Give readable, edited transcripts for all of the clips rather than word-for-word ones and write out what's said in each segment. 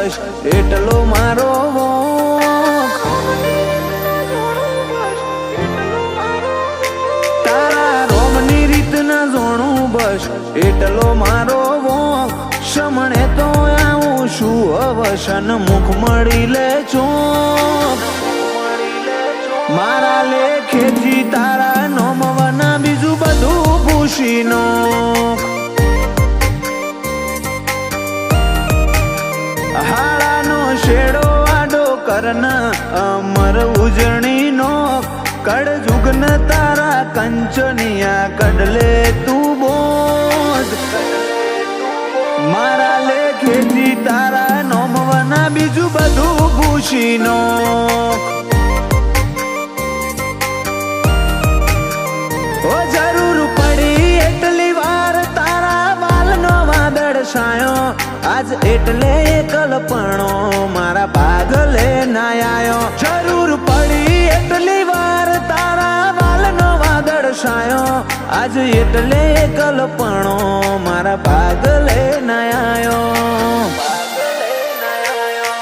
બસ એટલો મારો વોક તારા રોમની રીત ના જોણું બસ એટલો મારો વોક સમણે તો આવું શું અવસન મુખ મળી લે ચોક મારા લેખેથી તારા નોમવાના બીજું બધું પૂછી નો હાડાનો શેડો આડો કરના અમર ઉજણી નો કડ જુગન તારા કંચનિયા કડલે તું બોધ મારા લેખેથી તારા નોમવાના બીજું બધું પૂછી નો જરૂર પડી એટલી વાર તારા વાલનો વાદળ છાયો આજ એટલે કલ્પણો મારા પાગલે ના આયો જરૂર પડી એટલી વાર તારા વાલનો વાદળ છાયો આજ એટલે કલ્પણો મારા પાગલે ના આયો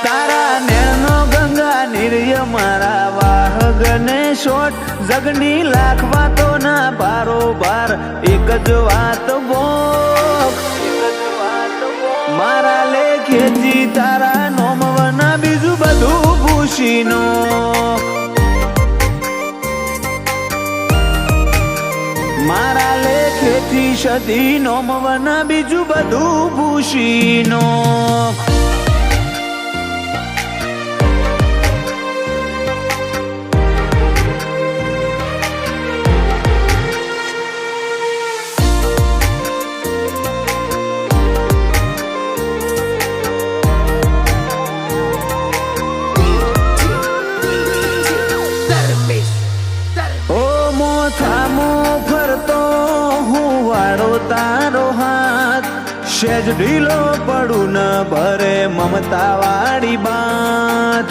તારા નેણનો ગંગા નિર્ય મારા વાહગને શોટ જગની લાખ વાતો ના બારોબાર એક જ વાત બોક મારા લેખેથી તારા નોમવાના બીજું બધું પૂછી નો મારા લેખેથી સદી નોમવાના બીજું બધું પૂછી નો તારો હાથ સેજ ઢીલો પડું ન ભરે મમતા વાળી બાત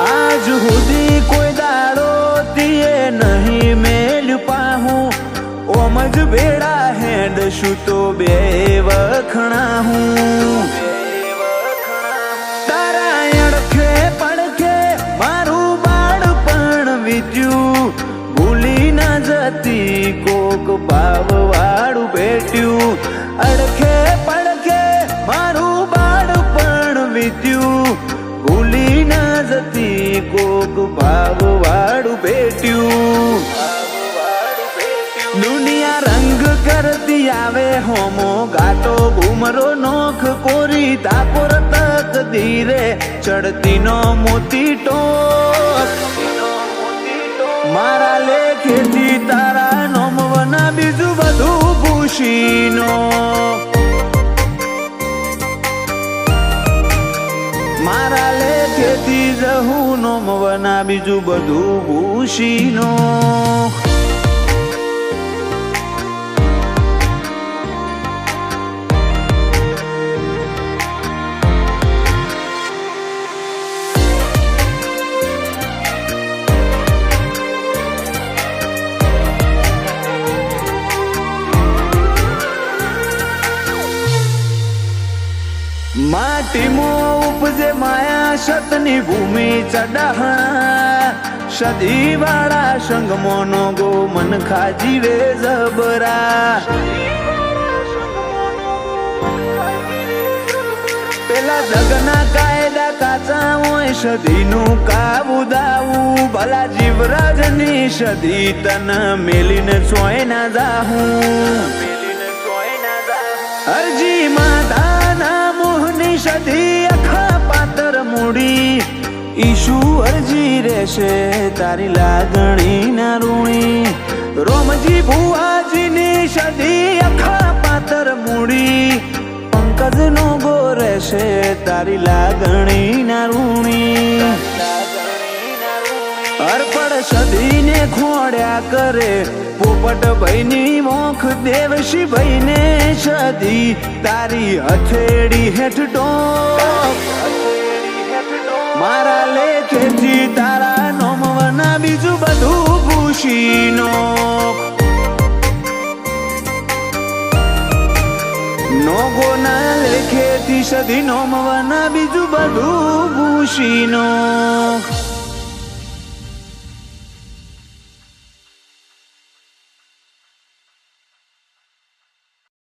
આજ સુધી કોઈ દાડો તીએ નહીં મેલ્યું પાહું ઓમ જ બેડા હેડ શું તો બે વખણા હું તારા અડખે પડખે મારું બાળપણ વીત્યું ભૂલી ના જતી કોક ભાવ વાળું ભેટ્યું અડખે પડખે મારું બાળપણ વીત્યું ભૂલી ના જતી કોક ભાવ વાળું ભેટ્યું દુનિયા રંગ કરતી આવે હોમો ગાટો ઘુમરો નોખ કોરી તાપોર તક ધીરે ચડતી નો મોતી ટોક મારા લેખેથી તારા નોમવાના બીજું બધું પૂછી નો મારા લેખેથી જહું નોમવાના બીજું બધું પૂછી નો માટીમાં ઉપજે માયા સતની ભૂમિ ચડાહણા સદી વાળા સંગમોનો ગો મન ખાજીવે જબરા પેલા જગના કાયદા કાચા હોય સદીનું કાવું દાવું ભલા જીવરાજની સદી તન મેલીને ચોય ના જાહું અરજી માતાના મોહની સદી અખા પાતર મૂડી ઈશુ અરજી રહેશે તારી લાગણી ના રૂણી રોમજી ભુવાજીની સદી અખા પાતર મૂડી પંકજ નો ગો રહેશે તારી લાગણી ના રૂણી અર્પણ સદીને ખોડ્યા કરે પોપટ ભાઈની મોખ દેવશી ભાઈને સદી તારી હથેળી હેઠ ટોક મારા લેખેથી તારા નોમવાના બીજું બધું પૂછી નો મોગોના લેખેથી સદી નોમવાના બીજું બધું ભૂષીનો